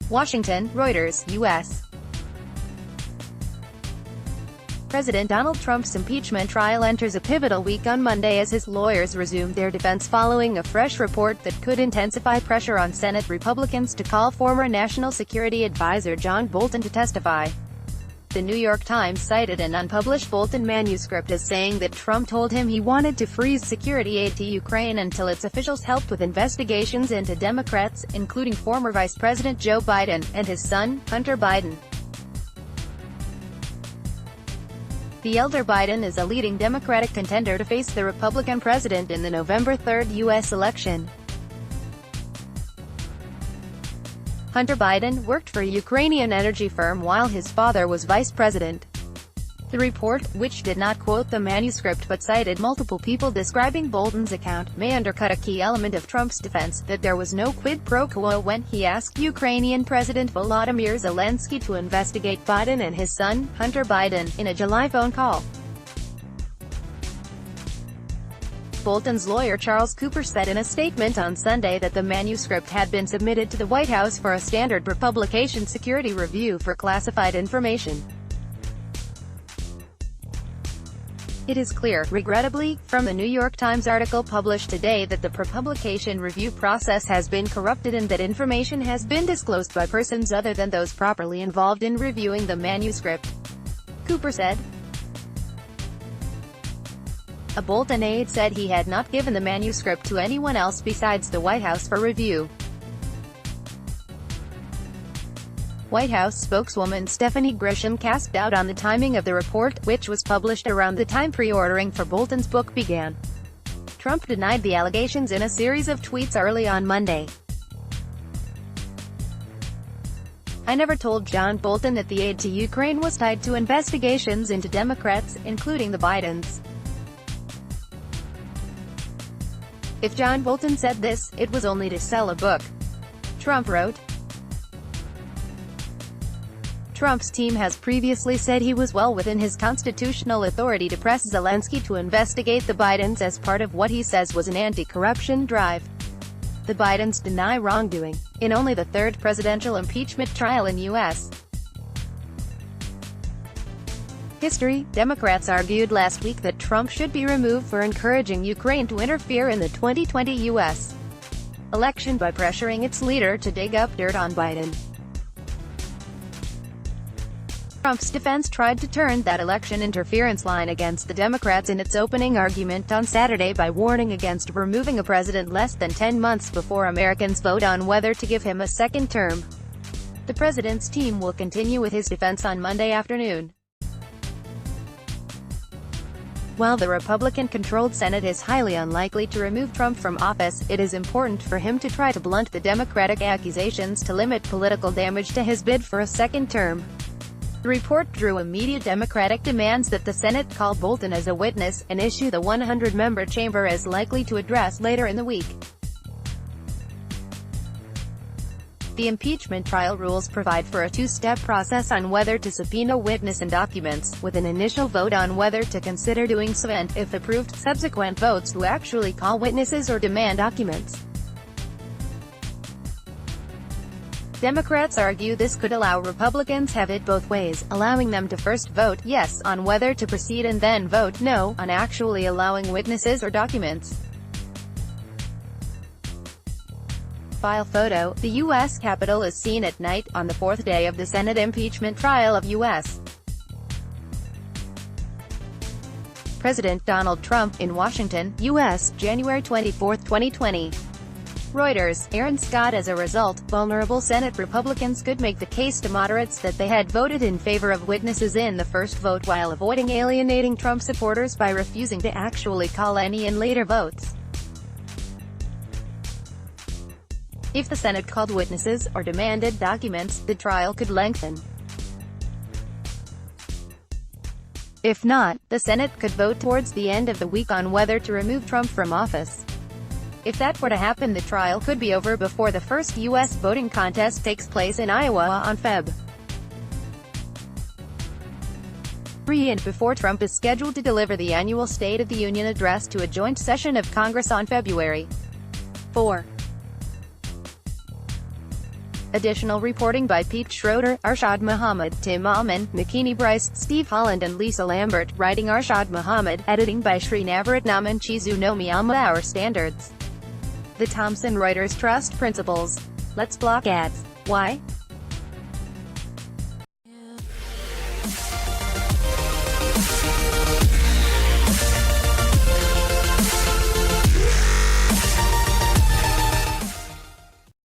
Washington, Reuters, U.S. President Donald Trump's impeachment trial enters a pivotal week on Monday as his lawyers resume their defense following a fresh report that could intensify pressure on Senate Republicans to call former National Security Advisor John Bolton to testify. The New York Times cited an unpublished Bolton manuscript as saying that Trump told him he wanted to freeze security aid to Ukraine until its officials helped with investigations into Democrats, including former Vice President Joe Biden, and his son, Hunter Biden. The elder Biden is a leading Democratic contender to face the Republican president in the November 3 U.S. election. Hunter Biden worked for a Ukrainian energy firm while his father was vice president. The report, which did not quote the manuscript but cited multiple people describing Bolton's account, may undercut a key element of Trump's defense, that there was no quid pro quo when he asked Ukrainian President Volodymyr Zelensky to investigate Biden and his son, Hunter Biden, in a July phone call. Bolton's lawyer Charles Cooper said in a statement on Sunday that the manuscript had been submitted to the White House for a standard Republican security review for classified information. It is clear, regrettably, from the New York Times article published today that the pre-publication review process has been corrupted and that information has been disclosed by persons other than those properly involved in reviewing the manuscript, Cooper said. A Bolton aide said he had not given the manuscript to anyone else besides the White House for review. White House spokeswoman Stephanie Grisham cast doubt on the timing of the report, which was published around the time pre-ordering for Bolton's book began. Trump denied the allegations in a series of tweets early on Monday. "I never told John Bolton that the aid to Ukraine was tied to investigations into Democrats, including the Bidens. If John Bolton said this, it was only to sell a book," Trump wrote. Trump's team has previously said he was well within his constitutional authority to press Zelensky to investigate the Bidens as part of what he says was an anti-corruption drive. The Bidens deny wrongdoing, in only the third presidential impeachment trial in U.S. history. Democrats argued last week that Trump should be removed for encouraging Ukraine to interfere in the 2020 U.S. election by pressuring its leader to dig up dirt on Biden. Trump's defense tried to turn that election interference line against the Democrats in its opening argument on Saturday by warning against removing a president less than 10 months before Americans vote on whether to give him a second term. The president's team will continue with his defense on Monday afternoon. While the Republican-controlled Senate is highly unlikely to remove Trump from office, it is important for him to try to blunt the Democratic accusations to limit political damage to his bid for a second term. The report drew immediate Democratic demands that the Senate call Bolton as a witness, an issue the 100-member chamber is likely to address later in the week. The impeachment trial rules provide for a two-step process on whether to subpoena witnesses and documents, with an initial vote on whether to consider doing so and, if approved, subsequent votes to actually call witnesses or demand documents. Democrats argue this could allow Republicans have it both ways, allowing them to first vote yes on whether to proceed and then vote no on actually allowing witnesses or documents. File photo: the U.S. Capitol is seen at night, on the fourth day of the Senate impeachment trial of U.S. President Donald Trump, in Washington, U.S., January 24, 2020. Reuters, Aaron Scott. As a result, vulnerable Senate Republicans could make the case to moderates that they had voted in favor of witnesses in the first vote while avoiding alienating Trump supporters by refusing to actually call any in later votes. If the Senate called witnesses, or demanded documents, the trial could lengthen. If not, the Senate could vote towards the end of the week on whether to remove Trump from office. If that were to happen, the trial could be over before the first U.S. voting contest takes place in Iowa on Feb. 3 and before Trump is scheduled to deliver the annual State of the Union address to a joint session of Congress on February 4. Additional reporting by Pete Schroeder, Arshad Muhammad, Tim Amin, Makini Bryce, Steve Holland and Lisa Lambert. Writing Arshad Muhammad. Editing by Sri Navaratnam and Chizu no Miyama. Our standards. The Thomson Reuters Trust Principles. Let's block ads. Why?